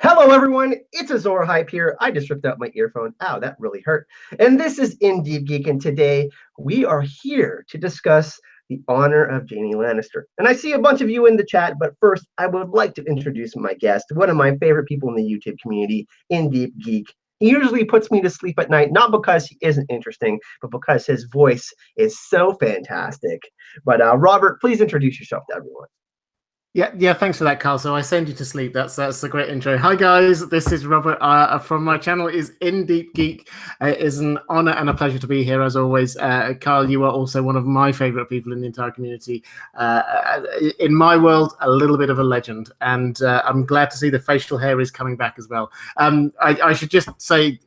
Hello, everyone. It's Azor Hype here. I just ripped out my earphone. Ow, that really hurt. And this is Indeed Geek, and today we are here to discuss the honor of Jaime Lannister. And I see a bunch of you in the chat, but first, I would like to introduce my guest, one of my favorite people in the YouTube community, Indeed Geek. He usually puts me to sleep at night, not because he isn't interesting, but because his voice is so fantastic. But Robert, please introduce yourself to everyone. Yeah. Thanks for that, Carl. So I send you to sleep. That's a great intro. Hi guys, this is Robert from my channel is In Deep Geek. It is an honor and a pleasure to be here as always. Carl, you are also one of my favorite people in the entire community. In my world, a little bit of a legend, and I'm glad to see the facial hair is coming back as well. I should just say,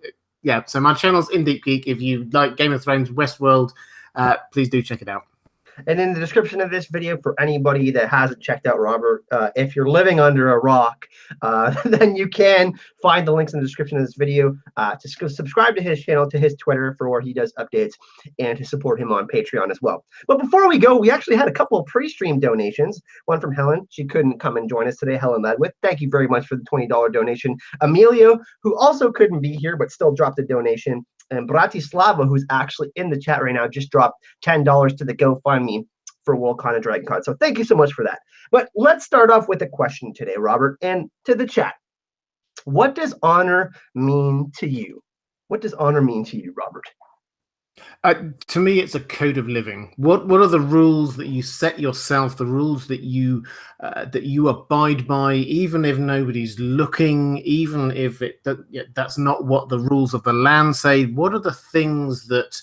yeah. So my channel's In Deep Geek. If you like Game of Thrones, Westworld, please do check it out. And in the description of this video, for anybody that hasn't checked out Robert, if you're living under a rock, then you can find the links in the description of this video to subscribe to his channel, to his Twitter for where he does updates, and to support him on Patreon as well. But before we go, we actually had a couple of pre-stream donations. One from Helen. She couldn't come and join us today. Helen Ledwith, thank you very much for the $20 donation. Emilio, who also couldn't be here but still dropped a donation. And Bratislava, who's actually in the chat right now, just dropped $10 to the GoFundMe for Worldcon and DragonCon. So thank you so much for that. But let's start off with a question today, Robert, and to the chat. What does honor mean to you? What does honor mean to you, Robert? To me, it's a code of living. What are the rules that you set yourself? The rules that you abide by, even if nobody's looking, even if that's not what the rules of the land say. What are the things that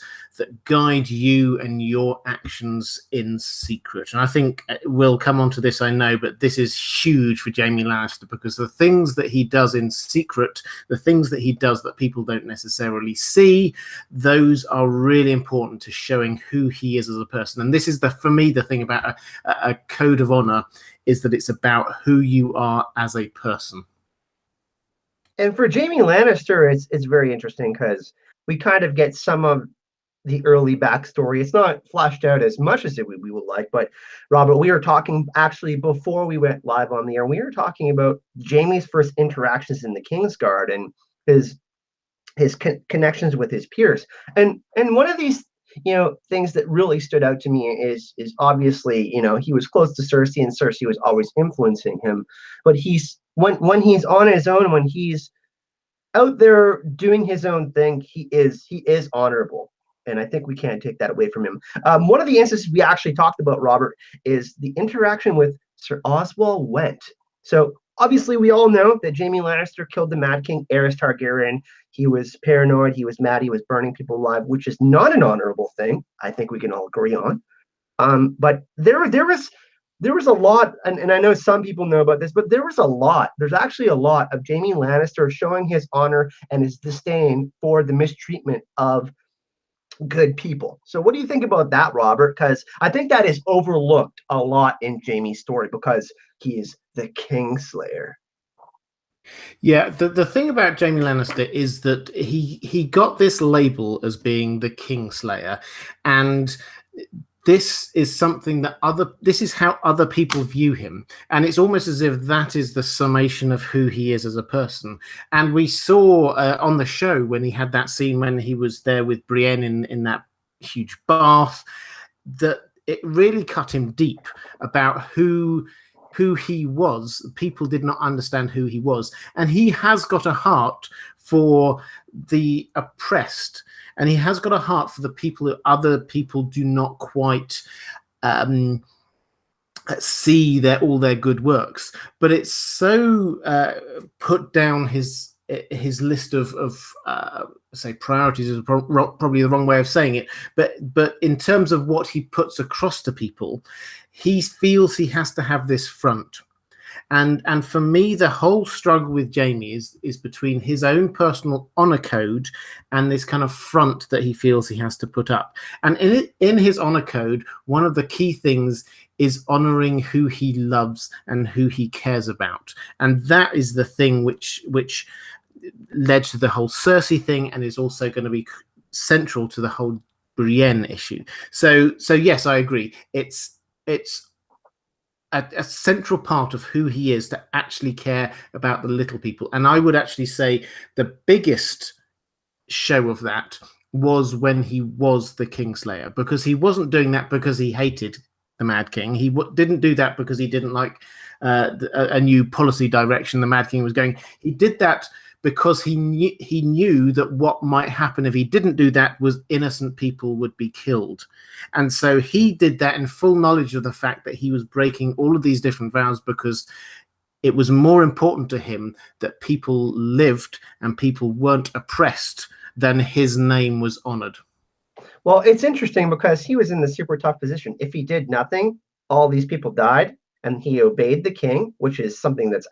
guide you and your actions in secret? And I think we'll come on to this, I know, but this is huge for Jaime Lannister, because the things that he does in secret, the things that he does that people don't necessarily see, those are really important to showing who he is as a person. And this is for me, the thing about a code of honor is that it's about who you are as a person. And for Jaime Lannister, it's very interesting because we kind of get some of the early backstory. It's not fleshed out as much as we would like, but Robert, we were talking actually before we went live on the air, we were talking about Jaime's first interactions in the Kingsguard and his connections with his peers. And one of these things that really stood out to me is obviously, he was close to Cersei, and Cersei was always influencing him. But when he's on his own, when he's out there doing his own thing, he is honorable. And I think we can't take that away from him. One of the instances we actually talked about, Robert, is the interaction with Sir Oswald Went. So obviously we all know that Jaime Lannister killed the Mad King, Aerys Targaryen. He was paranoid, he was mad, he was burning people alive, which is not an honorable thing. I think we can all agree on. But there was a lot, and I know some people know about this, but there's actually a lot of Jaime Lannister showing his honor and his disdain for the mistreatment of good people. So what do you think about that, Robert? Because I think that is overlooked a lot in Jaime's story because he is the Kingslayer. Yeah, the thing about Jaime Lannister is that he got this label as being the Kingslayer, and this is something that this is how other people view him, and it's almost as if that is the summation of who he is as a person. And we saw on the show when he had that scene when he was there with Brienne in that huge bath, that it really cut him deep about who he was. People did not understand who he was, and he has got a heart for the oppressed, and he has got a heart for the people that other people do not quite see all their good works. But it's so put down his list of say priorities is probably the wrong way of saying it, but in terms of what he puts across to people, he feels he has to have this front. And for me, the whole struggle with Jaime is between his own personal honor code and this kind of front that he feels he has to put up. And in his honor code, one of the key things is honoring who he loves and who he cares about. And that is the thing which led to the whole Cersei thing, and is also going to be central to the whole Brienne issue. So yes, I agree. It's a central part of who he is, to actually care about the little people. And I would actually say the biggest show of that was when he was the Kingslayer, because he wasn't doing that because he hated the Mad King. He didn't do that because he didn't like a new policy direction the Mad King was going. He did that because he knew that what might happen if he didn't do that was innocent people would be killed. And so he did that in full knowledge of the fact that he was breaking all of these different vows, because it was more important to him that people lived and people weren't oppressed than his name was honored. Well, it's interesting because he was in the super tough position. If he did nothing, all these people died, and he obeyed the king, which is something that's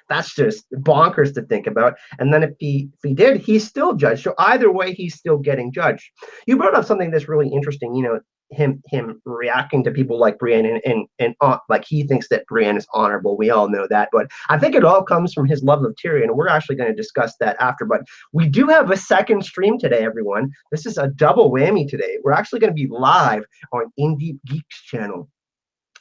that's just bonkers to think about. And then if he did, he's still judged. So either way, he's still getting judged. You brought up something that's really interesting. Him reacting to people like Brienne, and like he thinks that Brienne is honorable. We all know that, but I think it all comes from his love of Tyrion, and we're actually going to discuss that after. But we do have a second stream today, everyone. This is a double whammy today. We're actually going to be live on Indie Geek's channel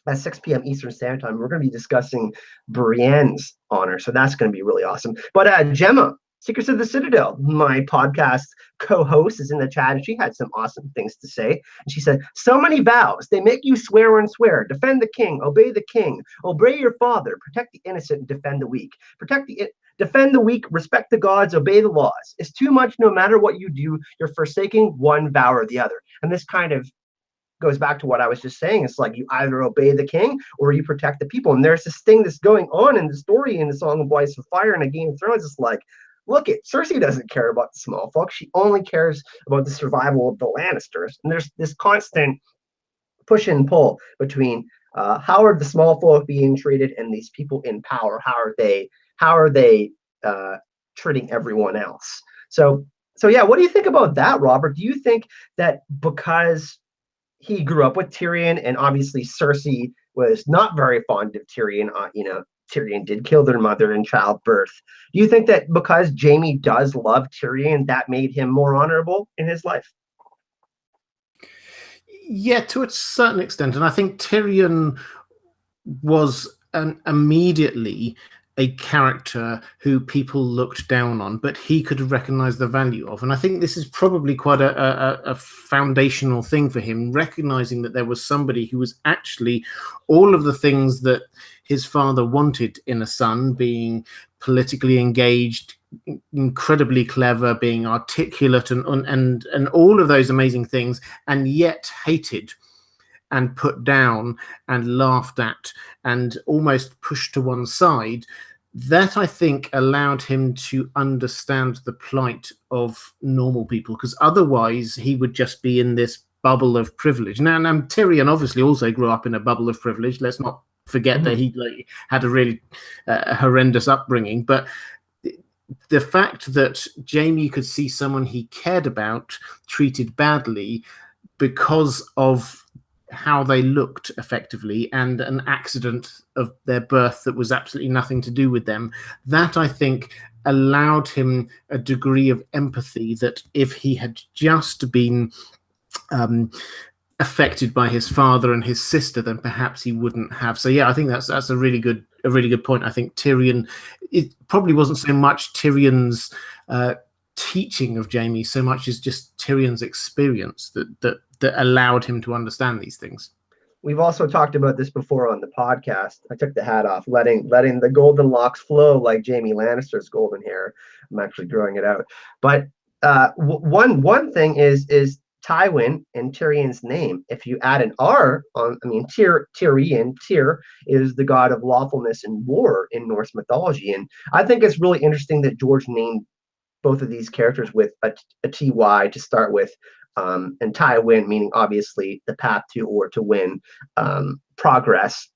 at 6 p.m. Eastern Standard Time. We're going to be discussing Brienne's honor, so that's going to be really awesome. But Gemma, Secrets of the Citadel, my podcast co-host, is in the chat, and she had some awesome things to say. And she said, so many vows, they make you swear and swear. Defend the king, obey your father, protect the innocent, and defend the weak. Defend the weak, respect the gods, obey the laws. It's too much. No matter what you do, you're forsaking one vow or the other. And this kind of goes back to what I was just saying. It's like you either obey the king or you protect the people. And there's this thing that's going on in the story in the Song of Ice and Fire and a Game of Thrones. It's like, look, Cersei doesn't care about the small folk. She only cares about the survival of the Lannisters. And there's this constant push and pull between how are the small folk being treated and these people in power. How are they treating everyone else? So yeah, what do you think about that, Robert? Do you think that because he grew up with Tyrion, and obviously Cersei was not very fond of Tyrion, Tyrion did kill their mother in childbirth. Do you think that because Jaime does love Tyrion, that made him more honorable in his life? Yeah, to a certain extent. And I think Tyrion was immediately a character who people looked down on, but he could recognize the value of. And I think this is probably quite a foundational thing for him, recognizing that there was somebody who was actually all of the things that his father wanted in a son, being politically engaged, incredibly clever, being articulate, and all of those amazing things, and yet hated and put down and laughed at and almost pushed to one side. That, I think, allowed him to understand the plight of normal people, because otherwise he would just be in this bubble of privilege. Now, Tyrion obviously also grew up in a bubble of privilege. Let's not forget that he had a really horrendous upbringing. But the fact that Jaime could see someone he cared about treated badly because of how they looked effectively and an accident of their birth that was absolutely nothing to do with them, that I think allowed him a degree of empathy that if he had just been affected by his father and his sister, then perhaps he wouldn't have. So yeah, I think that's a really good point. I think Tyrion, it probably wasn't so much Tyrion's teaching of Jaime so much as just Tyrion's experience that allowed him to understand these things. We've also talked about this before on the podcast. I took the hat off, letting the golden locks flow like Jaime Lannister's golden hair. I'm actually growing it out. But one thing is Tywin in Tyrion's name. If you add an R on, Tyrion, Tyr is the god of lawfulness and war in Norse mythology. And I think it's really interesting that George named both of these characters with a TY to start with. And Tywin meaning obviously the path to or to win, progress.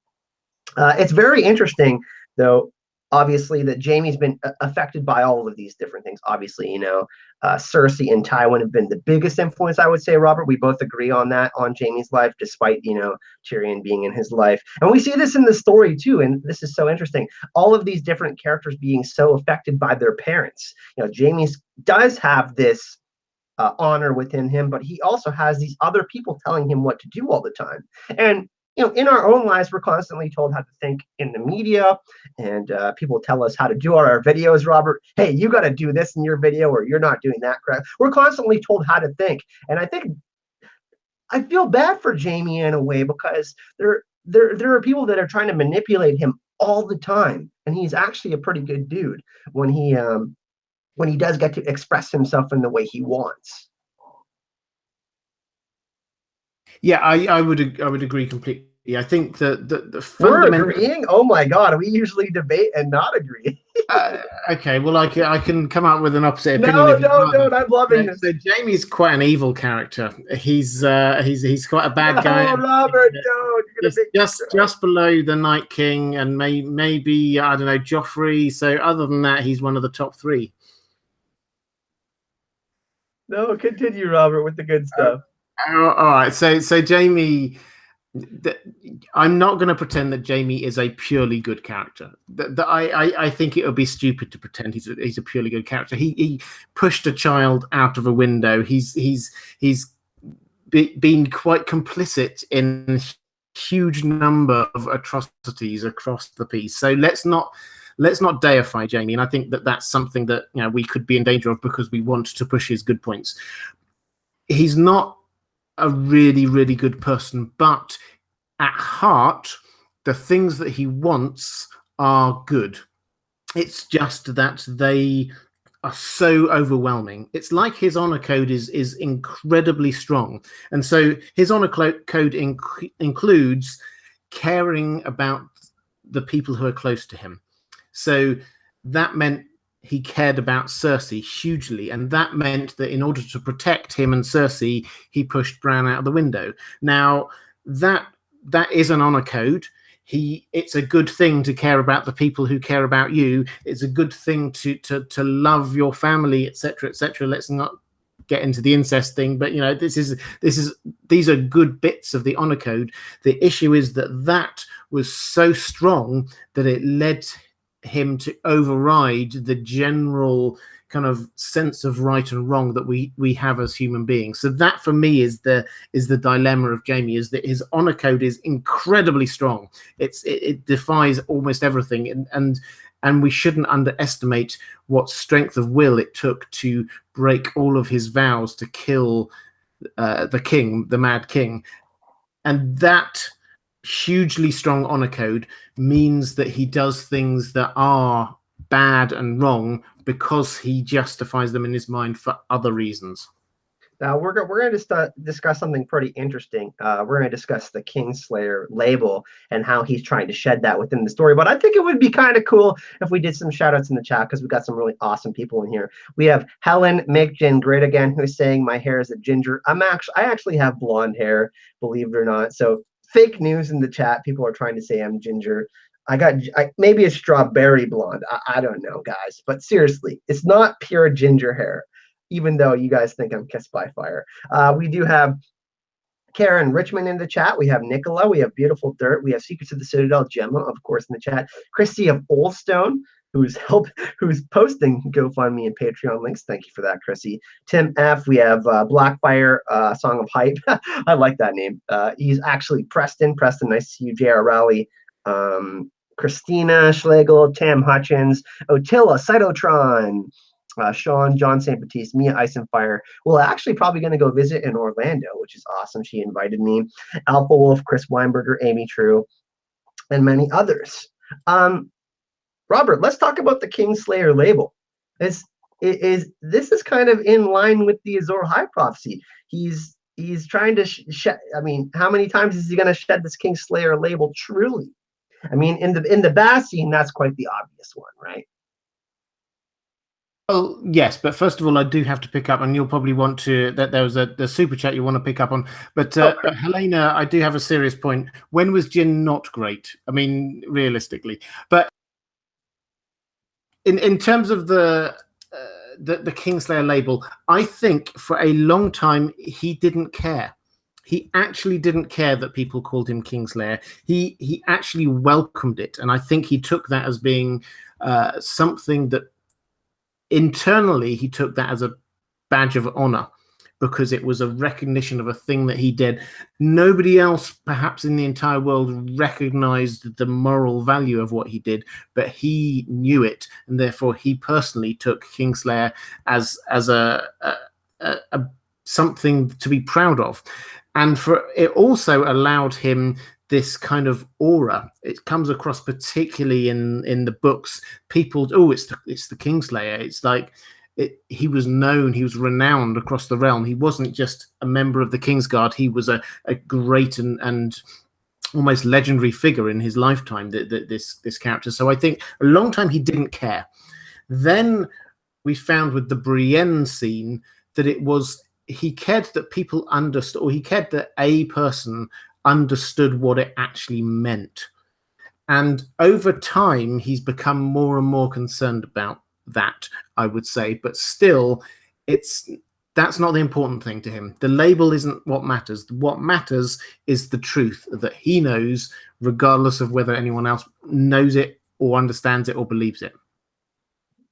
It's very interesting, though, obviously, that Jaime's been affected by all of these different things. Obviously, Cersei and Tywin have been the biggest influence, I would say, Robert. We both agree on that, on Jaime's life, despite, Tyrion being in his life. And we see this in the story, too, and this is so interesting. All of these different characters being so affected by their parents. Jaime does have this honor within him, but he also has these other people telling him what to do all the time. And in our own lives, we're constantly told how to think in the media, and people tell us how to do our videos. Robert, hey, you got to do this in your video, or you're not doing that correct. We're constantly told how to think, and I feel bad for Jaime in a way, because there are people that are trying to manipulate him all the time, and he's actually a pretty good dude when he does get to express himself in the way he wants. Yeah, I would agree completely. I think that the We're fundamental. agreeing. Oh my God, we usually debate and not agree. Okay, well, I can come up with an opposite opinion. No, if you don't. rather. I'm loving this. So Jamie's quite an evil character. He's quite a bad guy. No, Robert, don't. You're gonna He's just below the Night King, and maybe I don't know, Joffrey. So other than that, he's one of the top three. No, continue, Robert, with the good stuff. All right, so Jaime. I'm not going to pretend that Jaime is a purely good character. I think it would be stupid to pretend he's a purely good character. He pushed a child out of a window. He's been quite complicit in huge number of atrocities across the piece. So let's not deify Jaime. And I think that that's something that we could be in danger of, because we want to push his good points. He's not a really, really good person, but at heart, the things that he wants are good. It's just that they are so overwhelming. It's like his honor code is incredibly strong, and so his honor code includes caring about the people who are close to him. So that meant he cared about Cersei hugely, and that meant that in order to protect him and Cersei, he pushed Bran out of the window. Now that is an honor code. It's a good thing to care about the people who care about you. It's a good thing to love your family, etc., etc. Let's not get into the incest thing, but these are good bits of the honor code. The issue is that was so strong that it led him to override the general kind of sense of right and wrong that we have as human beings. So that for me is the dilemma of Jaime, is that his honor code is incredibly strong. It defies almost everything, and we shouldn't underestimate what strength of will it took to break all of his vows to kill the king, the Mad King. And that hugely strong honor code means that he does things that are bad and wrong because he justifies them in his mind for other reasons. Now we're going to discuss something pretty interesting. We're going to discuss the Kingslayer label and how he's trying to shed that within the story. But I think it would be kind of cool if we did some shout outs in the chat, because we got some really awesome people in here. We have Helen Make Jen Great Again, who's saying my hair is a ginger. I actually have blonde hair, believe it or not. So fake news in the chat. People are trying to say I'm ginger. Maybe a strawberry blonde. I don't know, guys. But seriously, it's not pure ginger hair, even though you guys think I'm kissed by fire. We do have Karen Richmond in the chat. We have Nicola. We have Beautiful Dirt. We have Secrets of the Citadel, Gemma, of course, in the chat. Christy of Oldstone, who's posting GoFundMe and Patreon links. Thank you for that, Chrissy. Tim F. We have Blackfire, Song of Hype. I like that name. He's actually Preston. Preston, nice to see you. J.R. Rowley. Christina Schlegel, Tam Hutchins, Otilla, Cytotron, Sean, John St. Baptiste, Mia Ice and Fire. We're actually probably going to go visit in Orlando, which is awesome. She invited me. Alpha Wolf, Chris Weinberger, Amy True, and many others. Robert, let's talk about the Kingslayer label. This is kind of in line with the Azor High prophecy. He's trying to shed. I mean, how many times is he going to shed this Kingslayer label? Truly, I mean, in the Bass scene, that's quite the obvious one, right? Well, yes, but first of all, I do have to pick up, and you'll probably want to. That there was the super chat you want to pick up on, but Helena, I do have a serious point. When was Jin not great? I mean, realistically, but in terms of the Kingslayer label, I think for a long time he didn't care. He actually didn't care that people called him Kingslayer. He actually welcomed it, and I think he took that as being something that internally he took that as a badge of honor. because it was a recognition of a thing that he did. Nobody else, perhaps in the entire world, recognized the moral value of what he did, but he knew it, and therefore he personally took Kingslayer as a something to be proud of. And for it also allowed him this kind of aura. It comes across particularly in the books. People, oh, it's the Kingslayer. It's like he was known, he was renowned across the realm. He wasn't just a member of the Kingsguard. He was a great and almost legendary figure in his lifetime. This character. So I think a long time he didn't care. Then we found with the Brienne scene that he cared that people understood, or he cared that a person understood what it actually meant. And over time, he's become more and more concerned about that, I would say. But still, that's not the important thing to him. The label isn't what matters. What matters is the truth that he knows, regardless of whether anyone else knows it or understands it or believes it.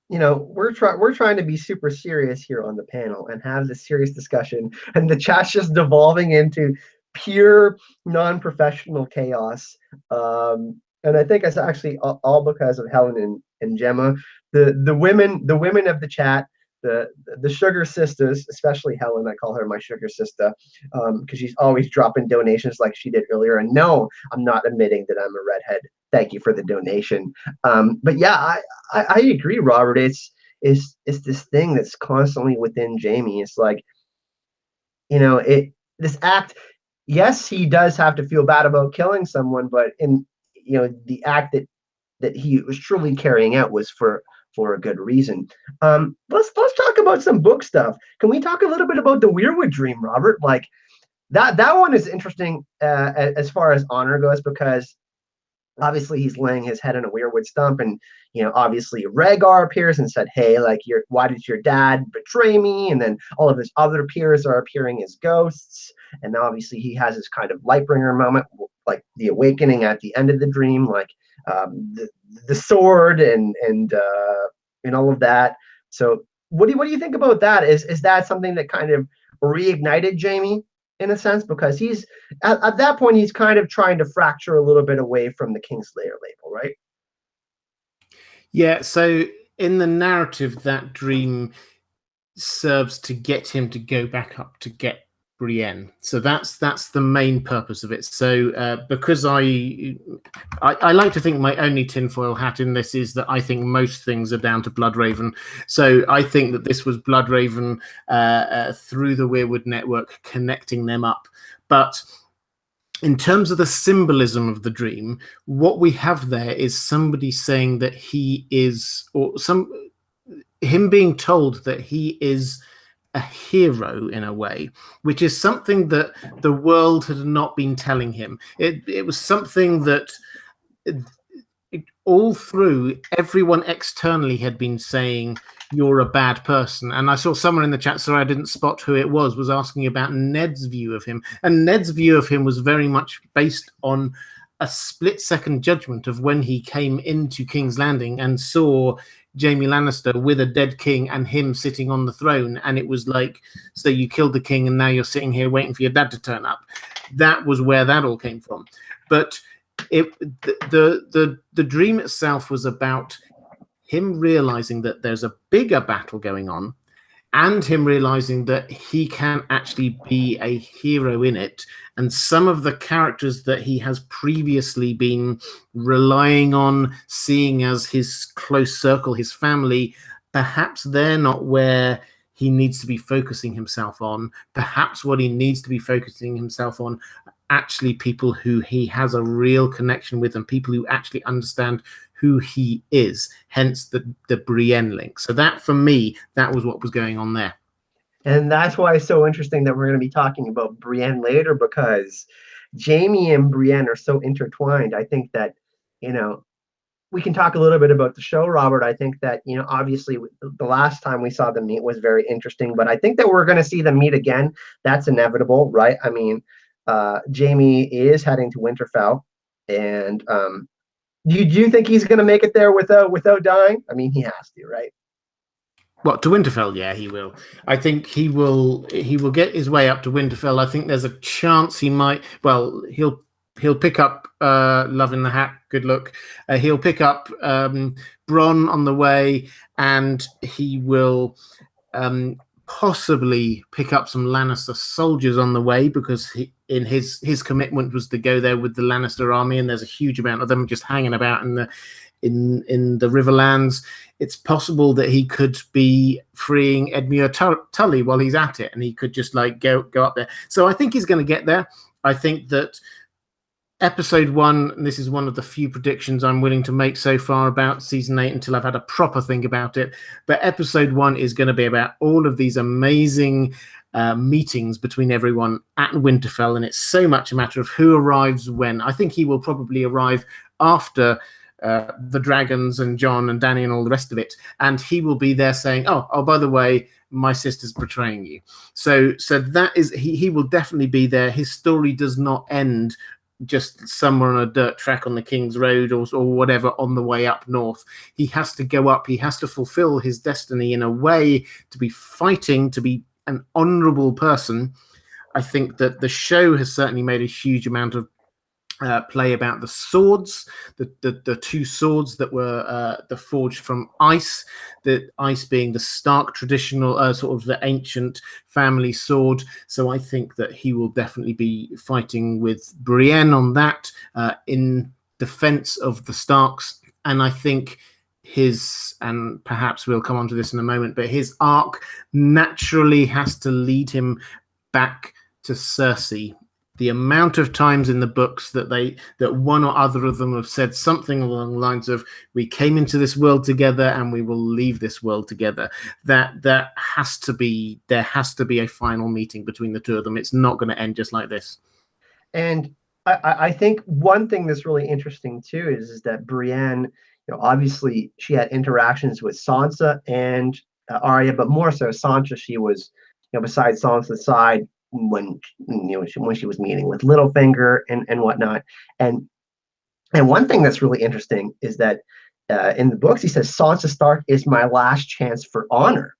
You know, we're trying to be super serious here on the panel and have this serious discussion, and the chat's just devolving into pure non-professional chaos. And I think it's actually all because of Helen and Gemma, the women of the chat, the sugar sisters, especially Helen. I call her my sugar sister because she's always dropping donations like she did earlier. And no, I'm not admitting that I'm a redhead. Thank you for the donation. But yeah, I agree, Robert. It's this thing that's constantly within Jaime. It's like, you know, this act. Yes, he does have to feel bad about killing someone, but the act that he was truly carrying out was for a good reason. Let's talk about some book stuff. Can we talk a little bit about the Weirwood Dream, Robert? Like that one is interesting as far as honor goes, because obviously he's laying his head on a weirwood stump, and obviously Rhaegar appears and said, hey, like, why did your dad betray me? And then all of his other peers are appearing as ghosts, and obviously he has this kind of Lightbringer moment, like the awakening at the end of the dream, like the sword and all of that. So what do you think about that? Is that something that kind of reignited Jaime in a sense, because he's at that point he's kind of trying to fracture a little bit away from the Kingslayer label, right? Yeah, so in the narrative, that dream serves to get him to go back up to get Brienne. So that's the main purpose of it. So because I like to think my only tinfoil hat in this is that I think most things are down to Bloodraven. So I think that this was Bloodraven through the Weirwood network connecting them up. But in terms of the symbolism of the dream, what we have there is somebody saying that he is, or him being told that he is a hero in a way, which is something that the world had not been telling him. It was something that all through everyone externally had been saying, you're a bad person. And I saw someone in the chat, sorry I didn't spot who it was asking about Ned's view of him. And Ned's view of him was very much based on a split-second judgment of when he came into King's Landing and saw Jaime Lannister with a dead king and him sitting on the throne, and it was like, so you killed the king and now you're sitting here waiting for your dad to turn up. That was where that all came from. But the dream itself was about him realizing that there's a bigger battle going on, and him realizing that he can actually be a hero in it. And some of the characters that he has previously been relying on, seeing as his close circle, his family, perhaps they're not where he needs to be focusing himself on. Perhaps what he needs to be focusing himself on actually people who he has a real connection with, and people who actually understand who he is, hence the Brienne link. So that, for me, that was what was going on there. And that's why it's so interesting that we're going to be talking about Brienne later, because Jaime and Brienne are so intertwined. I think that, we can talk a little bit about the show, Robert. I think that, obviously the last time we saw them meet was very interesting, but I think that we're going to see them meet again. That's inevitable, right? I mean, Jaime is heading to Winterfell, and do you think he's going to make it there without dying? I mean, he has to, right? What, to Winterfell? Yeah, he will. I think he will. He will get his way up to Winterfell. I think there's a chance he might. Well, he'll pick up Love in the Hat. Good luck. He'll pick up Bronn on the way, and he will possibly pick up some Lannister soldiers on the way, because his commitment was to go there with the Lannister army, and there's a huge amount of them just hanging about in the Riverlands. It's possible that he could be freeing Edmure Tully while he's at it, and he could just like go up there. So I think he's going to get there. I think that episode 1, and this is one of the few predictions I'm willing to make so far about season 8 until I've had a proper think about it, but episode 1 is going to be about all of these amazing meetings between everyone at Winterfell, and it's so much a matter of who arrives when. I think he will probably arrive after the dragons and Jon and Dany and all the rest of it, and he will be there saying, oh, by the way, my sister's betraying you. So that is, he will definitely be there. His story does not end just somewhere on a dirt track on the King's Road or whatever on the way up north. He has to go up. He has to fulfill his destiny in a way, to be fighting, to be an honorable person. I think that the show has certainly made a huge amount of play about the swords, the two swords that were forged from ice, the ice being the Stark traditional sort of the ancient family sword. So I think that he will definitely be fighting with Brienne on that in defense of the Starks. And I think and perhaps we'll come on to this in a moment, but his arc naturally has to lead him back to Cersei. The amount of times in the books that one or other of them have said something along the lines of, we came into this world together and we will leave this world together, that there has to be a final meeting between the two of them. It's not going to end just like this. And I think one thing that's really interesting too is that Brienne, obviously she had interactions with Sansa and Arya, but more so Sansa. She was, beside Sansa's side when she was meeting with Littlefinger and whatnot. And one thing that's really interesting is that in the books he says Sansa Stark is my last chance for honor.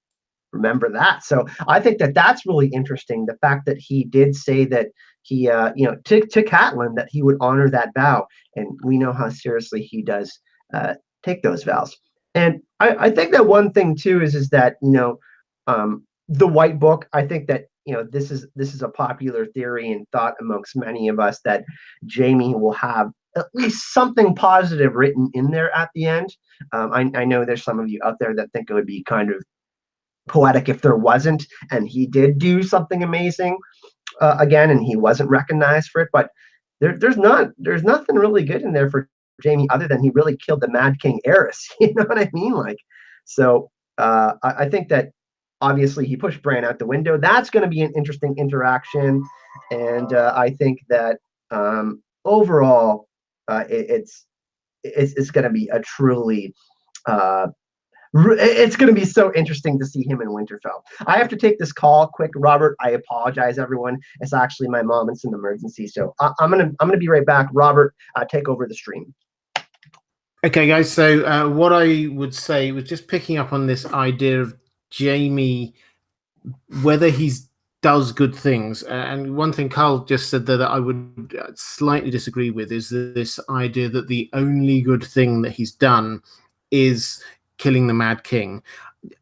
Remember that. So I think that that's really interesting. The fact that he did say that he to Catelyn that he would honor that vow, and we know how seriously he does take those vows. And I think that one thing too is that the White Book, I think that this is a popular theory and thought amongst many of us that Jaime will have at least something positive written in there at the end. I know there's some of you out there that think it would be kind of poetic if there wasn't, and he did do something amazing again, and he wasn't recognized for it. But there's nothing really good in there for Jaime other than he really killed the Mad King Aerys. You know what I mean? Like, so I think that obviously he pushed Bran out the window. That's going to be an interesting interaction, and I think that overall it's going to be a truly it's going to be so interesting to see him in Winterfell. I have to take this call quick, Robert. I apologize, everyone. It's actually my mom. It's an emergency, so I'm gonna be right back. Robert, take over the stream. Okay, guys. So what I would say was just picking up on this idea of Jaime, whether he does good things. And one thing Carl just said that I would slightly disagree with is this idea that the only good thing that he's done is killing the Mad King.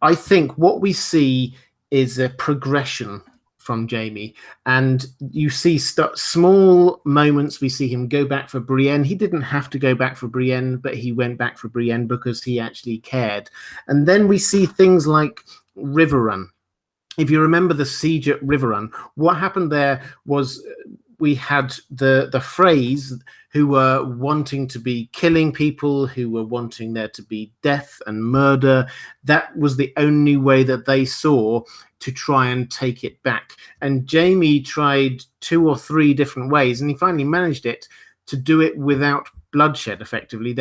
I think what we see is a progression from Jaime, and you see small moments. We see him go back for Brienne. He didn't have to go back for Brienne, but he went back for Brienne because he actually cared. And then we see things like Riverrun. If you remember the siege at Riverrun, what happened there was we had the Freys who were wanting to be killing people, who were wanting there to be death and murder. That was the only way that they saw to try and take it back. And Jaime tried 2 or 3 different ways, and he finally managed it to do it without bloodshed, effectively.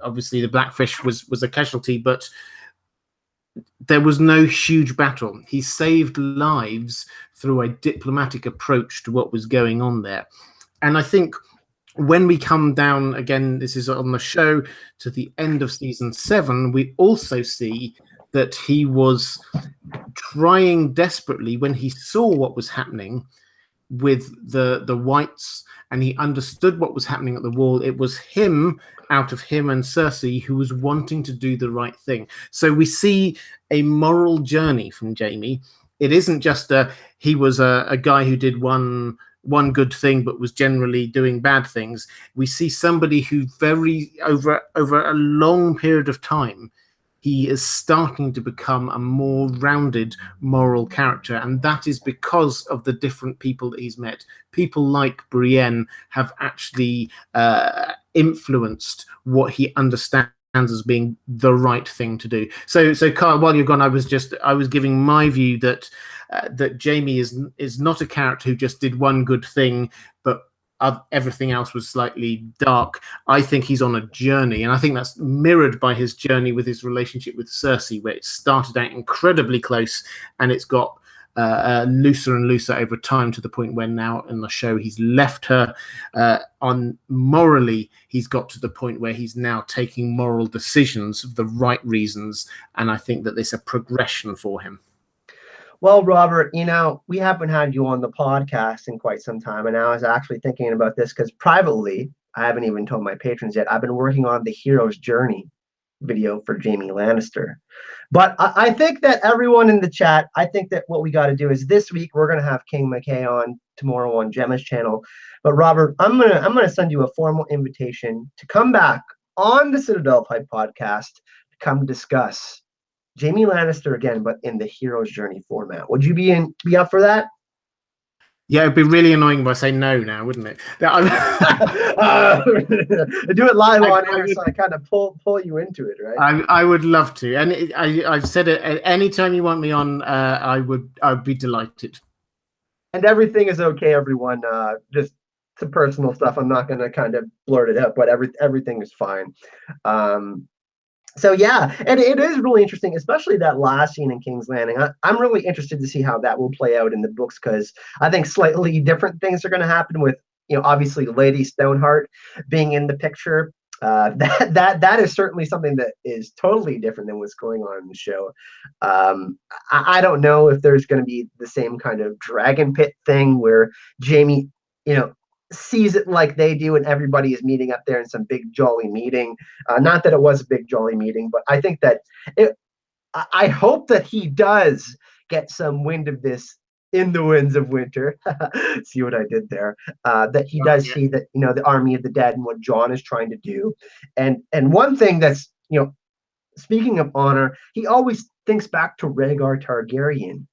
Obviously the Blackfish was a casualty, but there was no huge battle. He saved lives through a diplomatic approach to what was going on there. And I think when we come down, again, this is on the show, to the end of season 7, we also see that he was trying desperately when he saw what was happening with the whites, and he understood what was happening at the wall. It was him, out of him and Cersei, who was wanting to do the right thing. So we see a moral journey from Jaime. It isn't just he was a guy who did one good thing but was generally doing bad things. We see somebody who over a long period of time, he is starting to become a more rounded moral character. And that is because of the different people that he's met. People like Brienne have actually influenced what he understands as being the right thing to do. So Kyle, while you're gone, I was giving my view that Jaime is not a character who just did one good thing, but everything else was slightly dark. I think he's on a journey, and I think that's mirrored by his journey with his relationship with Cersei, where it started out incredibly close, and it's got looser and looser over time, to the point where now in the show he's left her. On morally, he's got to the point where he's now taking moral decisions for the right reasons, and I think that there's a progression for him. Well, Robert, we haven't had you on the podcast in quite some time, and I was actually thinking about this because privately, I haven't even told my patrons yet, I've been working on the hero's journey video for Jaime Lannister. But I think that everyone in the chat, I think that what we got to do is this week we're going to have King McKay on, tomorrow on Gemma's channel. But Robert, I'm gonna send you a formal invitation to come back on the Citadel Pipe podcast to come discuss Jaime Lannister again, but in the hero's journey format. Would you be up for that? Yeah, it'd be really annoying if I say no now, wouldn't it? Do it live on air, so I kind of pull you into it, right? I would love to, and I've said it. Anytime you want me on, I'd be delighted. And everything is okay, everyone. Just some personal stuff. I'm not going to kind of blurt it out, but everything is fine. So yeah, and it is really interesting, especially that last scene in King's Landing. I'm really interested to see how that will play out in the books, because I think slightly different things are going to happen with, obviously Lady Stoneheart being in the picture. That is certainly something that is totally different than what's going on in the show. I don't know if there's going to be the same kind of dragon pit thing where Jaime, sees it like they do, and everybody is meeting up there in some big jolly meeting. Not that it was a big jolly meeting, but I think that I hope that he does get some wind of this in the winds of winter. See what I did there? That he does see that, the army of the dead and what Jon is trying to do. And one thing that's, speaking of honor, he always thinks back to Rhaegar Targaryen,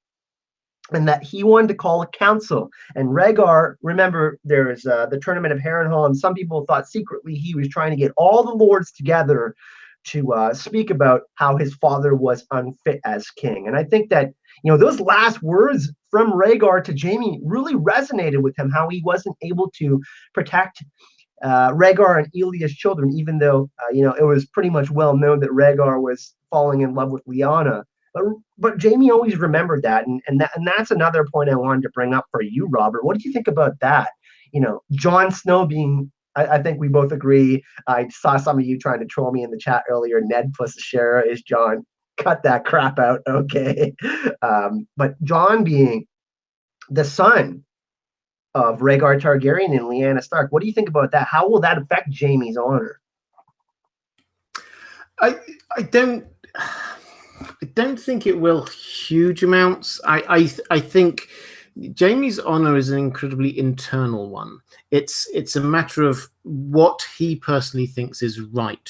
and that he wanted to call a council. And Rhaegar, remember, there is the tournament of Harrenhal, and some people thought secretly he was trying to get all the lords together to speak about how his father was unfit as king. And I think that, those last words from Rhaegar to Jaime really resonated with him, how he wasn't able to protect Rhaegar and Ilya's children, even though, it was pretty much well known that Rhaegar was falling in love with Lyanna. But Jaime always remembered that, and that's another point I wanted to bring up for you, Robert. What do you think about that? Jon Snow being, I think we both agree. I saw some of you trying to troll me in the chat earlier. Ned plus Shara is Jon. Cut that crap out, okay? But Jon being the son of Rhaegar Targaryen and Lyanna Stark. What do you think about that? How will that affect Jaime's honor? I don't think it will huge amounts. I think Jaime's honor is an incredibly internal one. It's a matter of what he personally thinks is right.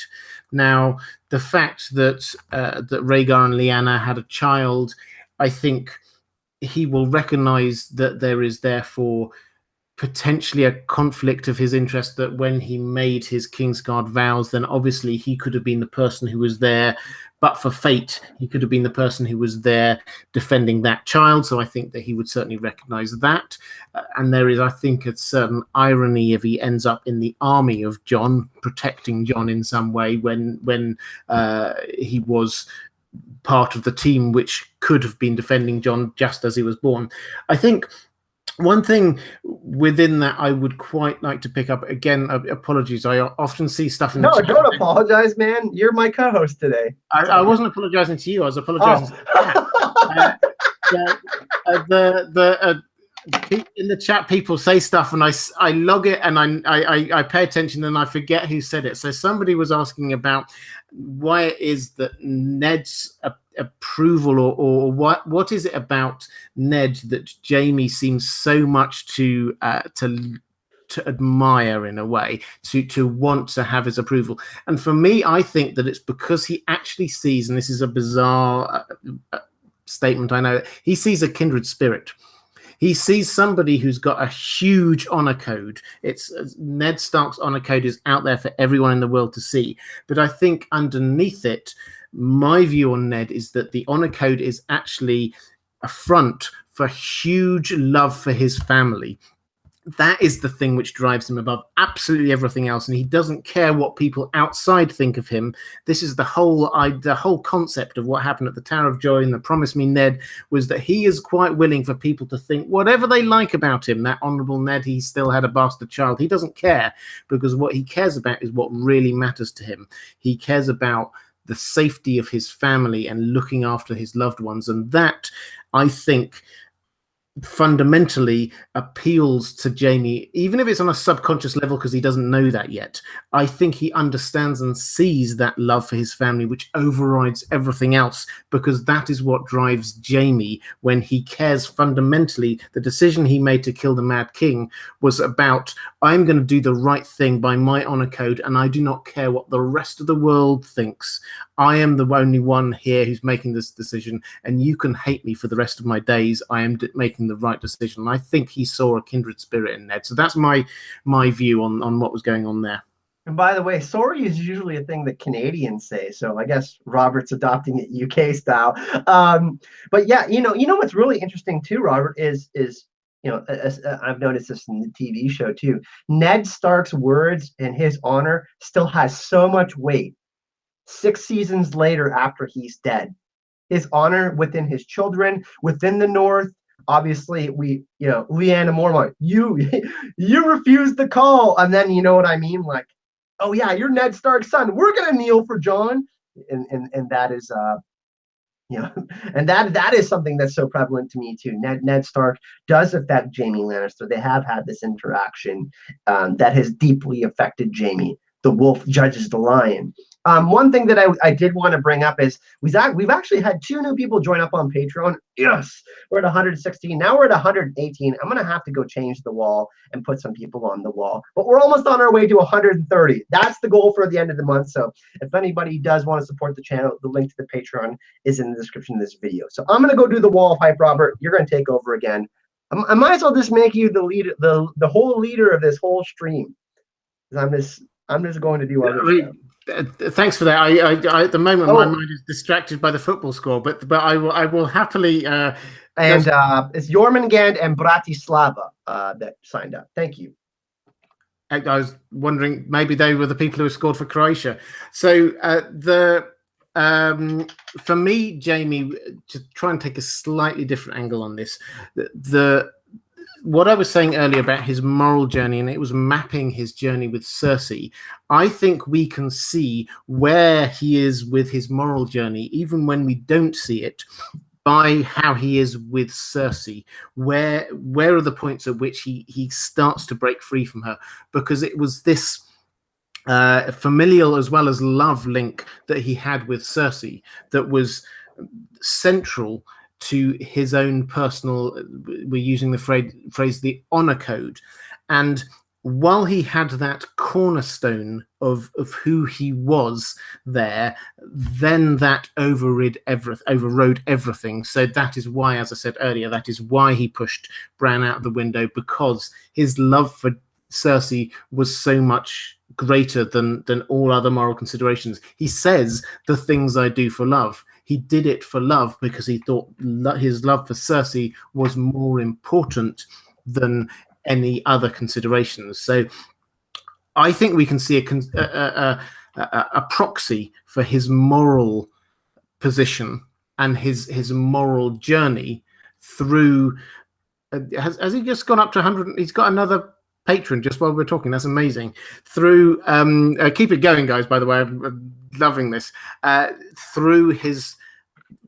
Now, the fact that that Rhaegar and Lyanna had a child, I think he will recognize that there is therefore potentially a conflict of his interest, that when he made his Kingsguard vows, then obviously he could have been the person who was there, but for fate, he could have been the person who was there defending that child. So I think that he would certainly recognize that. And there is, I think, a certain irony if he ends up in the army of Jon, protecting Jon in some way when he was part of the team which could have been defending Jon just as he was born. I think one thing within that I would quite like to pick up again. Apologies, I often see stuff in the No, chat. don't apologize, man. You're my co-host today. I wasn't apologizing to you. I was apologizing to the chat. Oh. In the chat, people say stuff, and I log it, and I pay attention, and I forget who said it. So somebody was asking about why it is that Ned's approval, or what is it about Ned that Jaime seems so much to admire, in a way, to want to have his approval. And for me, I think that it's because he actually sees, and this is a bizarre statement, I know, he sees a kindred spirit. He sees somebody who's got a huge honor code. It's Ned Stark's honor code is out there for everyone in the world to see. But I think underneath it, my view on Ned is that the honor code is actually a front for huge love for his family. That is the thing which drives him above absolutely everything else, and he doesn't care what people outside think of him. This is the whole concept of what happened at the Tower of Joy and the Promise Me Ned, was that he is quite willing for people to think whatever they like about him. That honorable Ned, he still had a bastard child. He doesn't care, because what he cares about is what really matters to him. He cares about the safety of his family and looking after his loved ones, and that, I think, fundamentally appeals to Jaime, even if it's on a subconscious level, because he doesn't know that yet. I think he understands and sees that love for his family, which overrides everything else, because that is what drives Jaime when he cares fundamentally. The decision he made to kill the Mad King was about, I'm going to do the right thing by my honor code, and I do not care what the rest of the world thinks. I am the only one here who's making this decision, and you can hate me for the rest of my days. I am making the right decision. And I think he saw a kindred spirit in Ned. So that's my view on what was going on there. And by the way, sorry is usually a thing that Canadians say, so I guess Robert's adopting it UK style. But yeah, you know what's really interesting too, Robert, is I've noticed this in the TV show too. Ned Stark's words and his honor still has so much weight 6 seasons later after he's dead. His honor within his children, within the North. Obviously, Lyanna Mormont, you refused the call, and then you know what I mean, like, oh yeah, you're Ned Stark's son. We're gonna kneel for Jon, and that is and that is something that's so prevalent to me too. Ned Stark does affect Jaime Lannister. They have had this interaction that has deeply affected Jaime. The wolf judges the lion. One thing that I did want to bring up is we've actually had 2 new people join up on Patreon. Yes, we're at 116. Now we're at 118. I'm going to have to go change the wall and put some people on the wall. But we're almost on our way to 130. That's the goal for the end of the month. So if anybody does want to support the channel, the link to the Patreon is in the description of this video. So I'm going to go do the wall of hype, Robert. You're going to take over again. I might as well just make you the leader, the whole leader of this whole stream. I'm just going to do other stuff. Thanks for that. I at the moment my mind is distracted by the football score, but I will happily. And it's Jormungand and Bratislava that signed up. Thank you. I was wondering, maybe they were the people who scored for Croatia. So for me, Jaime, to try and take a slightly different angle on this, what I was saying earlier about his moral journey, and it was mapping his journey with Cersei, I think we can see where he is with his moral journey, even when we don't see it, by how he is with Cersei. Where are the points at which he starts to break free from her? Because it was this familial as well as love link that he had with Cersei that was central to his own personal, we're using the phrase the honor code. And while he had that cornerstone of who he was there, then that overrode everything. So that is why, as I said earlier, that is why he pushed Bran out the window, because his love for Cersei was so much greater than all other moral considerations. He says, the things I do for love. He did it for love because he thought his love for Cersei was more important than any other considerations. So I think we can see a proxy for his moral position and his moral journey through Has he just gone up to 100? He's got another patron just while we're talking. That's amazing. Through keep it going, guys. By the way, I'm loving this. Through his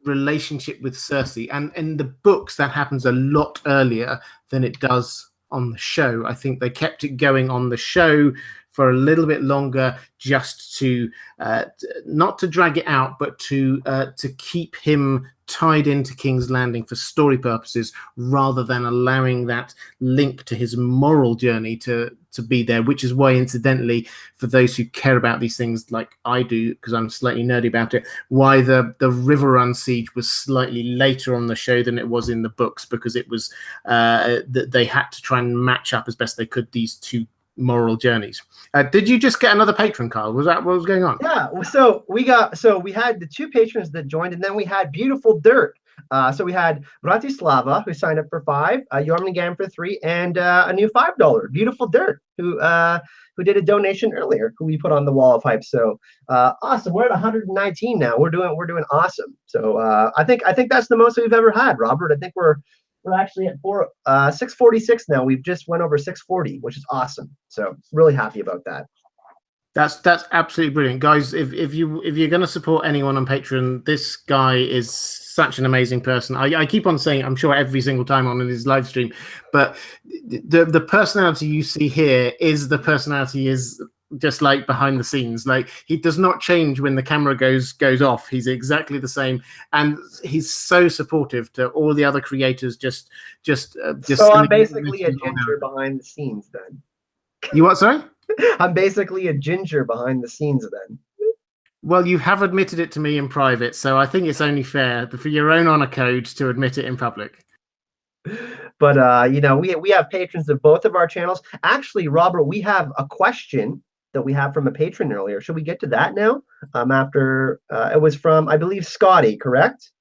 relationship with Cersei, and in the books that happens a lot earlier than it does on the show. I think they kept it going on the show for a little bit longer, just to not to drag it out, but to keep him tied into King's Landing for story purposes, rather than allowing that link to his moral journey to be there. Which is why, incidentally, for those who care about these things like I do, because I'm slightly nerdy about it, why the River Run siege was slightly later on the show than it was in the books, because it was they had to try and match up as best they could these two moral journeys. Did you just get another patron, Carl? Was that what was going on? Yeah, so we had the two patrons that joined, and then we had Beautiful Dirt. So we had Bratislava, who signed up for 5, Jormungand for 3, and a new $5 Beautiful Dirt, who did a donation earlier, who we put on the wall of hype. So awesome. We're at 119 now. We're doing awesome. So I think that's the most we've ever had, Robert. I think we're actually at 646 now. We've just went over 640, which is awesome. So really happy about that. That's absolutely brilliant, guys. If you're going to support anyone on Patreon, this guy is such an amazing person. I keep on saying, I'm sure every single time on his live stream, but the personality you see here is the personality is just like behind the scenes. Like, he does not change when the camera goes off. He's exactly the same, and he's so supportive to all the other creators. Just so I'm basically a ginger behind the scenes then. You what, sorry? I'm basically a ginger behind the scenes then. Well, you have admitted it to me in private, so I think it's only fair for your own honor code to admit it in public. But we have patrons of both of our channels. Actually, Robert, we have a question that we have from a patron earlier. Should we get to that now? After it was from, I believe, Scotty, correct?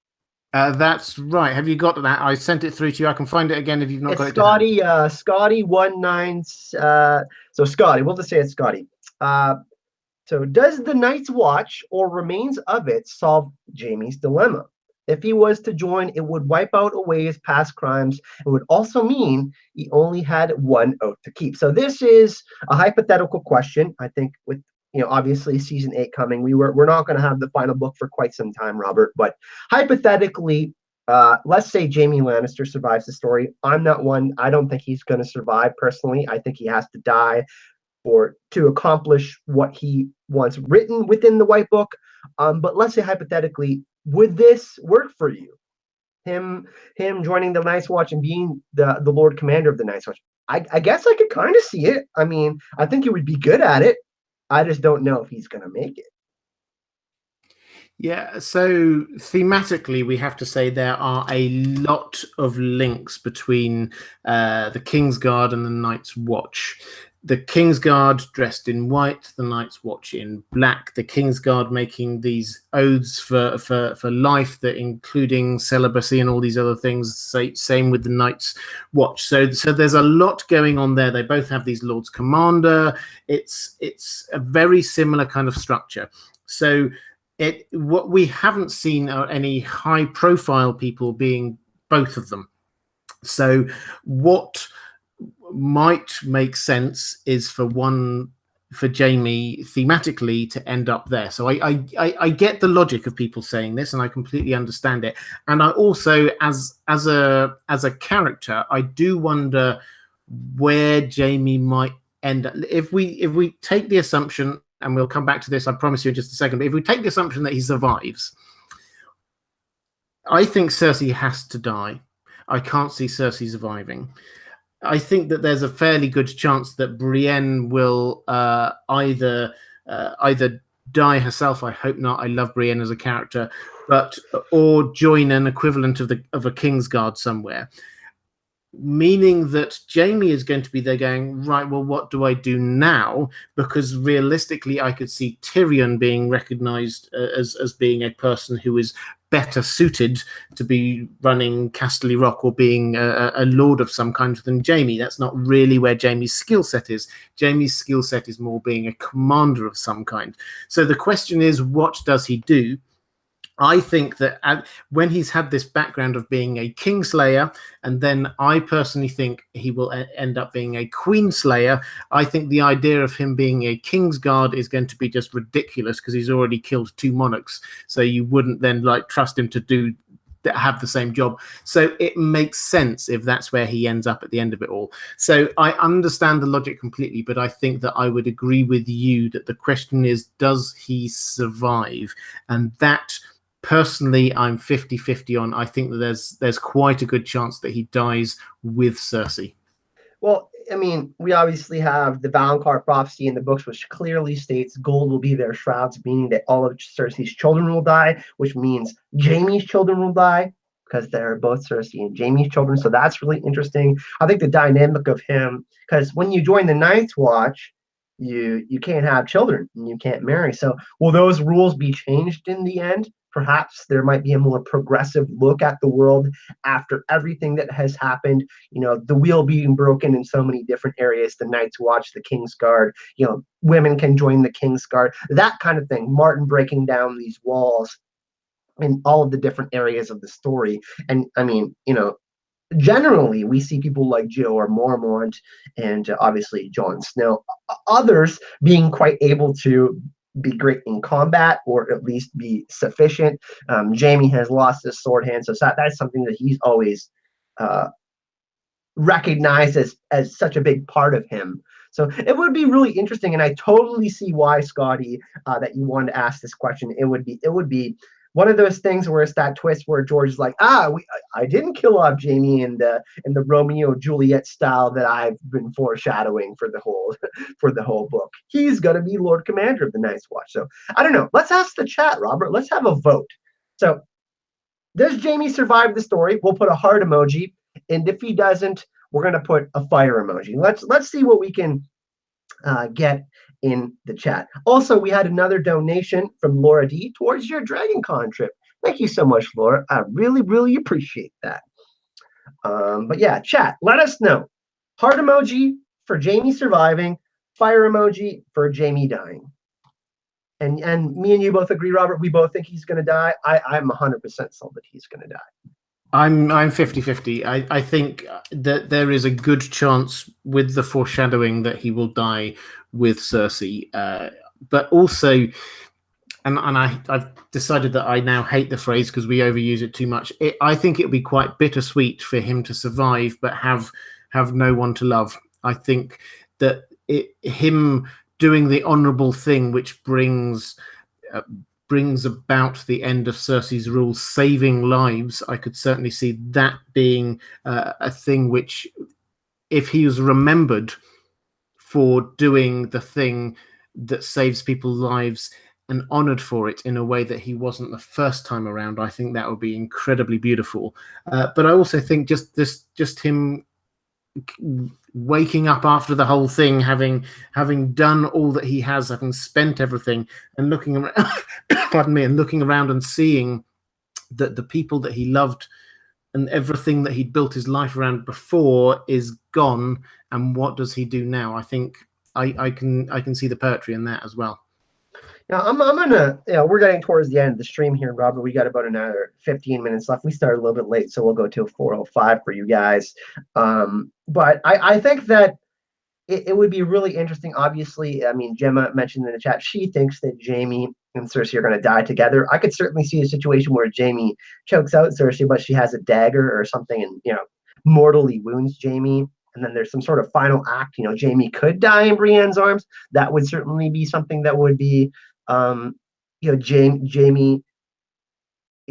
That's right. Have you got that? I sent it through to you. I can find it again if you've not got it. Scotty, Scotty19. So Scotty, we'll just say it's Scotty. So does the Night's Watch or remains of it solve Jaime's dilemma? If he was to join, it would wipe out away his past crimes. It would also mean he only had one oath to keep. So this is a hypothetical question. I think with obviously season 8 coming, we're not going to have the final book for quite some time, Robert. But hypothetically, let's say Jaime Lannister survives the story. I'm not one. I don't think he's going to survive personally. I think he has to die to accomplish what he wants written within the White Book. But let's say hypothetically, would this work for you? Him joining the Night's Watch and being the Lord Commander of the Night's Watch. I guess I could kind of see it. I mean, I think he would be good at it. I just don't know if he's going to make it. Yeah, so thematically, we have to say there are a lot of links between the Kingsguard and the Night's Watch. The Kingsguard dressed in white, the Night's Watch in black. The Kingsguard making these oaths for life, that including celibacy and all these other things. Same with the Night's Watch. So there's a lot going on there. They both have these Lords Commander. It's a very similar kind of structure. So what we haven't seen are any high-profile people being both of them. So what might make sense is for Jaime thematically to end up there. So I get the logic of people saying this, and I completely understand it. And I also, as a character, I do wonder where Jaime might end up. If we take the assumption, and we'll come back to this, I promise you in just a second, but if we take the assumption that he survives, I think Cersei has to die. I can't see Cersei surviving. I think that there's a fairly good chance that Brienne will either die herself. I hope not. I love Brienne as a character, or join an equivalent of a Kingsguard somewhere. Meaning that Jaime is going to be there going, right, well, what do I do now? Because realistically, I could see Tyrion being recognized as being a person who is better suited to be running Casterly Rock or being a lord of some kind than Jaime. That's not really where Jaime's skill set is. Jaime's skill set is more being a commander of some kind. So the question is, what does he do? I think that when he's had this background of being a Kingslayer, and then I personally think he will end up being a Queenslayer, I think the idea of him being a Kingsguard is going to be just ridiculous because he's already killed 2 monarchs. So you wouldn't then like trust him to have the same job. So it makes sense if that's where he ends up at the end of it all. So I understand the logic completely, but I think that I would agree with you that the question is, does he survive? And that, personally, I'm 50-50 on. I think that there's quite a good chance that he dies with Cersei. Well, I mean, we obviously have the Valonqar prophecy in the books, which clearly states gold will be their shrouds, meaning that all of Cersei's children will die, which means Jaime's children will die because they're both Cersei and Jaime's children. So that's really interesting. I think the dynamic of him, because when you join the Night's Watch, you can't have children and you can't marry. So will those rules be changed in the end? Perhaps there might be a more progressive look at the world after everything that has happened. You know, the wheel being broken in so many different areas, the Night's Watch, the King's Guard, you know, women can join the King's Guard, that kind of thing. Martin breaking down these walls in all of the different areas of the story. And I mean, you know, generally we see people like Joe or Mormont and obviously Jon Snow, others being quite able to be great in combat or at least be sufficient. Jaime has lost his sword hand, so that's something that he's always recognized as such a big part of him. So it would be really interesting, and I totally see why, Scotty, that you wanted to ask this question. It would be one of those things where it's that twist where George is like, I didn't kill off Jaime in the Romeo Juliet style that I've been foreshadowing for the whole book. He's gonna be Lord Commander of the Night's Watch. So I don't know. Let's ask the chat, Robert. Let's have a vote. So does Jaime survive the story? We'll put a heart emoji, and if he doesn't, we're gonna put a fire emoji. Let's see what we can get in the chat. Also, we had another donation from Laura D towards your Dragon Con trip. Thank you so much, Laura. I really, really appreciate that. But yeah, chat, let us know. Heart emoji for Jaime surviving, fire emoji for Jaime dying. And me and you both agree, Robert, we both think he's going to die. I'm 100% sold that he's going to die. I'm 50-50. I think that there is a good chance with the foreshadowing that he will die with Cersei. But also, and I've decided that I now hate the phrase because we overuse it too much. I think it would be quite bittersweet for him to survive but have no one to love. I think that him doing the honourable thing, which brings about the end of Cersei's rule, saving lives, I could certainly see that being a thing which, if he was remembered for doing the thing that saves people's lives and honoured for it in a way that he wasn't the first time around, I think that would be incredibly beautiful. But I also think just him waking up after the whole thing, having done all that he has, having spent everything, and looking around, pardon me, and looking around and seeing that the people that he loved and everything that he'd built his life around before is gone, and what does he do now? I think I can see the poetry in that as well. Now, I'm gonna, we're getting towards the end of the stream here, Robert. We got about another 15 minutes left. We started a little bit late, so we'll go till 4:05 for you guys. But I think that it would be really interesting. Obviously, I mean, Gemma mentioned in the chat, she thinks that Jaime and Cersei are going to die together. I could certainly see a situation where Jaime chokes out Cersei, but she has a dagger or something and, mortally wounds Jaime. And then there's some sort of final act. Jaime could die in Brienne's arms. That would certainly be something that would be, Jaime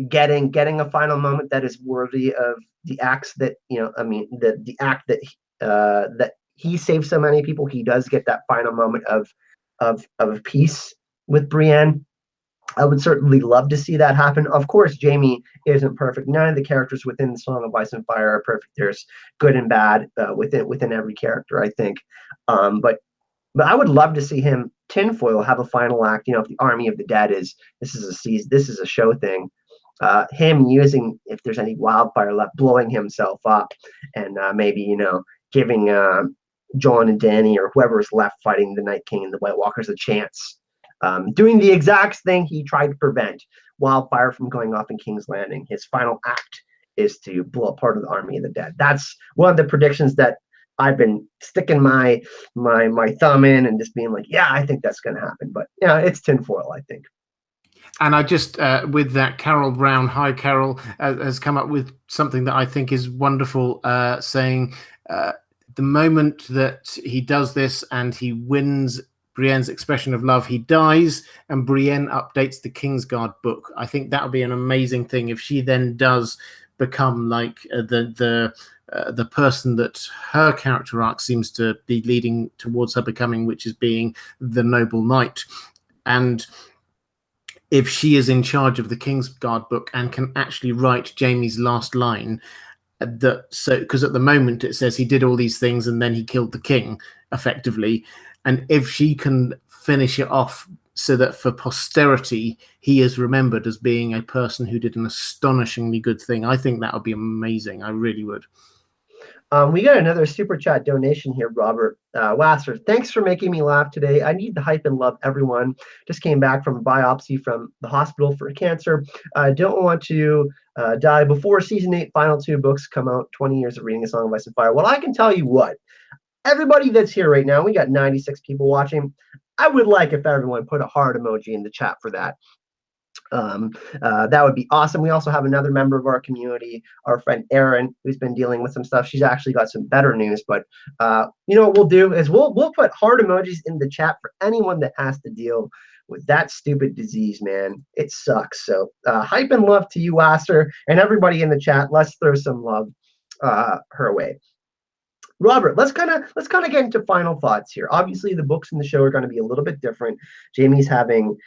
getting a final moment that is worthy of the acts that, the act that that he saved so many people. He does get that final moment of peace with Brienne. I would certainly love to see that happen. Of course, Jaime isn't perfect. None of the characters within the Song of Ice and Fire are perfect. There's good and bad within every character, I think. But I would love to see him tinfoil have a final act. If the Army of the Dead is this is a show thing. Him using, if there's any wildfire left, blowing himself up, and maybe giving Jon and Dany or whoever's left fighting the Night King and the White Walkers a chance doing the exact thing he tried to prevent wildfire from going off in King's Landing. His final act is to blow up part of the army of the dead. That's one of the predictions that I've been sticking my thumb in and just being like, yeah, I think that's going to happen. But yeah, it's tinfoil, I think. And I just, with that, Carol Brown, hi Carol, has come up with something that I think is wonderful, saying the moment that he does this and he wins Brienne's expression of love, he dies, and Brienne updates the Kingsguard book. I think that would be an amazing thing if she then does become like the person that her character arc seems to be leading towards her becoming, which is being the noble knight. And if she is in charge of the Kingsguard book and can actually write Jaime's last line, because at the moment it says he did all these things and then he killed the king effectively, and if she can finish it off so that for posterity he is remembered as being a person who did an astonishingly good thing, I think that would be amazing. I really would. We got another super chat donation here, Robert Wasser. Thanks for making me laugh today. I need the hype and love, everyone. Just came back from a biopsy from the hospital for cancer. I don't want to die before season 8 final 2 books come out. 20 years of reading A Song of Ice and Fire. Well, I can tell you what. Everybody that's here right now, we got 96 people watching. I would like if everyone put a heart emoji in the chat for that. That would be awesome. We also have another member of our community, our friend Erin, who's been dealing with some stuff. She's actually got some better news, but you know what we'll do is we'll put heart emojis in the chat for anyone that has to deal with that stupid disease, man. It sucks. So hype and love to you, Wasser, and everybody in the chat. Let's throw some love her way. Robert, let's kind of get into final thoughts here. Obviously, the books in the show are going to be a little bit different. Jaime's having,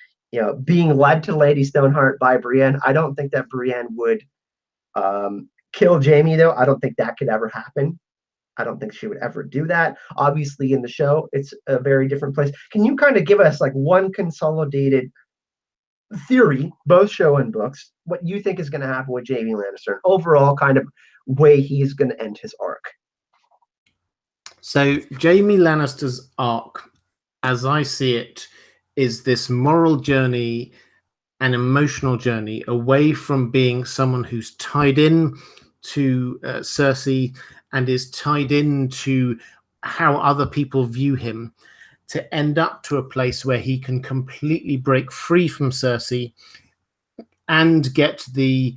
being led to Lady Stoneheart by Brienne. I don't think that Brienne would kill Jaime, though. I don't think that could ever happen. I don't think she would ever do that. Obviously, in the show, it's a very different place. Can you kind of give us like one consolidated theory, both show and books, what you think is going to happen with Jaime Lannister, and overall kind of way he's going to end his arc? So Jaime Lannister's arc, as I see it, is this moral journey, an emotional journey away from being someone who's tied in to Cersei and is tied into how other people view him, to end up to a place where he can completely break free from Cersei and get the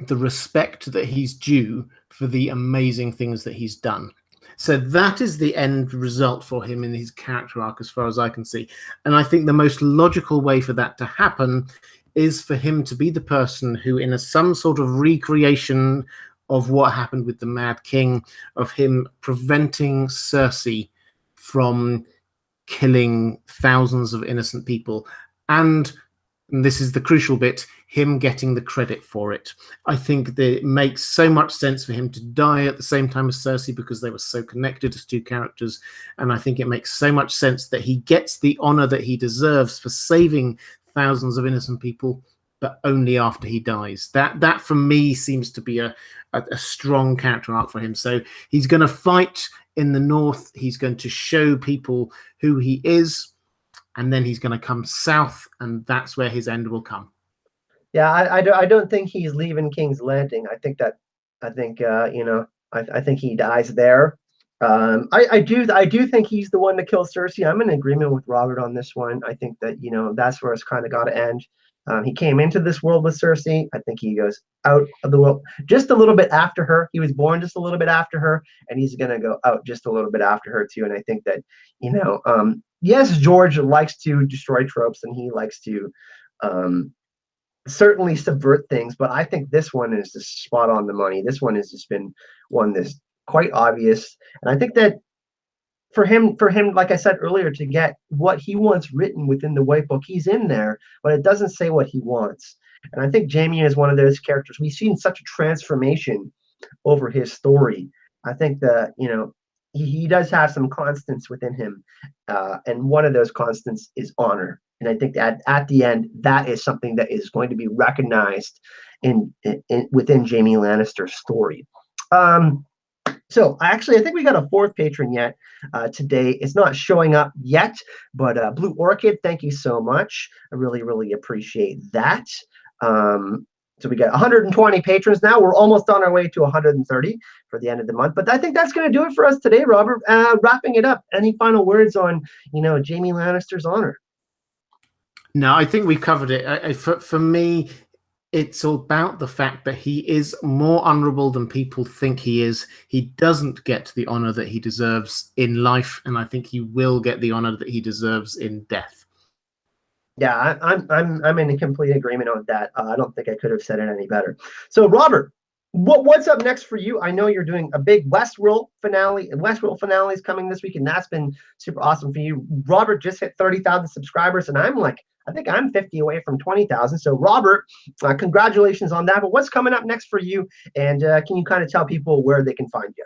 respect that he's due for the amazing things that he's done. So that is the end result for him in his character arc, as far as I can see. And I think the most logical way for that to happen is for him to be the person who, in some sort of recreation of what happened with the Mad King, of him preventing Cersei from killing thousands of innocent people, and this is the crucial bit, him getting the credit for it. I think that it makes so much sense for him to die at the same time as Cersei because they were so connected as two characters. And I think it makes so much sense that he gets the honor that he deserves for saving thousands of innocent people, but only after he dies. That for me seems to be a strong character arc for him. So he's going to fight in the north. He's going to show people who he is. And then he's going to come south, and that's where his end will come. Yeah, I don't think he's leaving King's Landing. I think he dies there. I do think he's the one to kill Cersei. I'm in agreement with Robert on this one. I think that that's where it's kind of got to end. He came into this world with Cersei. I think he goes out of the world just a little bit after her. He was born just a little bit after her, and he's going to go out just a little bit after her too. And I think that yes, George likes to destroy tropes, and he likes to certainly subvert things, but I think this one is just spot on the money. This one has just been one that's quite obvious, and I think that for him, like I said earlier, to get what he wants written within the White Book, he's in there, but it doesn't say what he wants. And I think Jaime is one of those characters. We've seen such a transformation over his story. I think that he does have some constants within him, and one of those constants is honor. And I think that at the end, that is something that is going to be recognized within Jaime Lannister's story. So actually, I think we got a fourth patron yet today. It's not showing up yet, but Blue Orchid, thank you so much. I really, really appreciate that. So we got 120 patrons now. We're almost on our way to 130 for the end of the month. But I think that's going to do it for us today, Robert. Wrapping it up, any final words on, Jaime Lannister's honor? No, I think we've covered it. For me, it's all about the fact that he is more honorable than people think he is. He doesn't get the honor that he deserves in life, and I think he will get the honor that he deserves in death. Yeah, I'm in complete agreement on that. I don't think I could have said it any better. So, Robert, what's up next for you? I know you're doing a big Westworld finale. Westworld finale is coming this week, and that's been super awesome for you. Robert just hit 30,000 subscribers, and I think I'm 50 away from 20,000. So, Robert, congratulations on that. But what's coming up next for you? And can you kind of tell people where they can find you?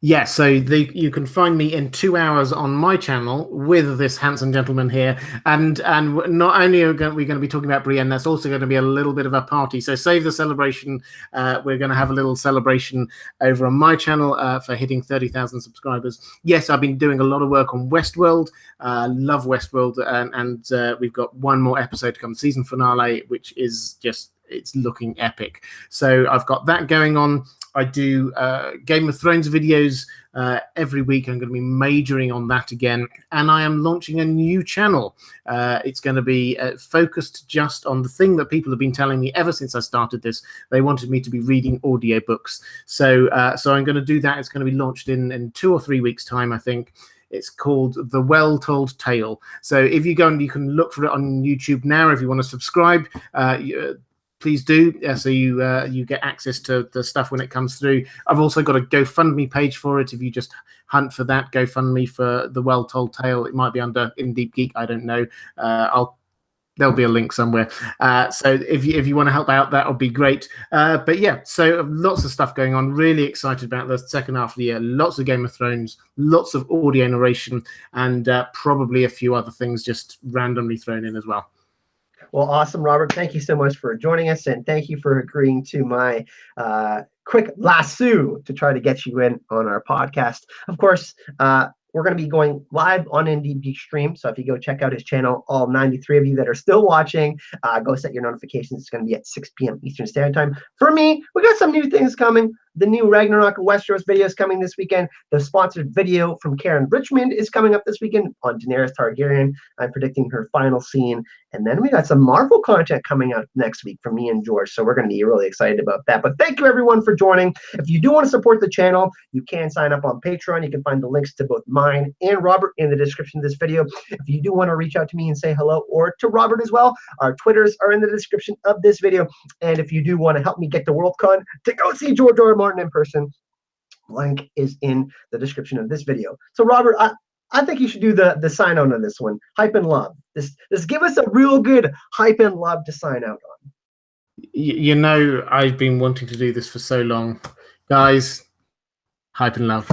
Yeah, so you can find me in 2 hours on my channel with this handsome gentleman here, and not only are we going to be talking about Brienne, that's also going to be a little bit of a party. So save the celebration. We're going to have a little celebration over on my channel for hitting 30,000 subscribers. Yes, I've been doing a lot of work on Westworld. Love Westworld, and we've got one more episode to come, season finale, which is just, it's looking epic. So I've got that going on. I do Game of Thrones videos every week. I'm going to be majoring on that again. And I am launching a new channel. It's going to be focused just on the thing that people have been telling me ever since I started this. They wanted me to be reading audiobooks. So I'm going to do that. It's going to be launched in 2 or 3 weeks' time, I think. It's called The Well-Told Tale. So if you go and you can look for it on YouTube now, if you want to subscribe, please do, so you get access to the stuff when it comes through. I've also got a GoFundMe page for it. If you just hunt for that, GoFundMe for The Well-Told Tale, it might be under Indie Geek, I don't know. There'll be a link somewhere. So if you want to help out, that would be great. But yeah, so lots of stuff going on. Really excited about the second half of the year. Lots of Game of Thrones, lots of audio narration, and probably a few other things just randomly thrown in as well. Well, awesome, Robert. Thank you so much for joining us, and thank you for agreeing to my quick lasso to try to get you in on our podcast. Of course, we're going to be going live on Indie Geek Stream. So if you go check out his channel, all 93 of you that are still watching, go set your notifications. It's going to be at 6 p.m. Eastern Standard Time. For me, we got some new things coming. The new Ragnarok and Westeros video is coming this weekend. The sponsored video from Karen Richmond is coming up this weekend on Daenerys Targaryen. I'm predicting her final scene. And then we got some Marvel content coming out next week from me and George. So we're going to be really excited about that. But thank you, everyone, for joining. If you do want to support the channel, you can sign up on Patreon. You can find the links to both mine and Robert in the description of this video. If you do want to reach out to me and say hello, or to Robert as well, our Twitters are in the description of this video. And if you do want to help me get to Worldcon to go see George R. R. Martin in person, link is in the description of this video. So Robert, I think you should do the sign out on this one. Hype and love. This give us a real good hype and love to sign out on. You know, I've been wanting to do this for so long. Guys, hype and love.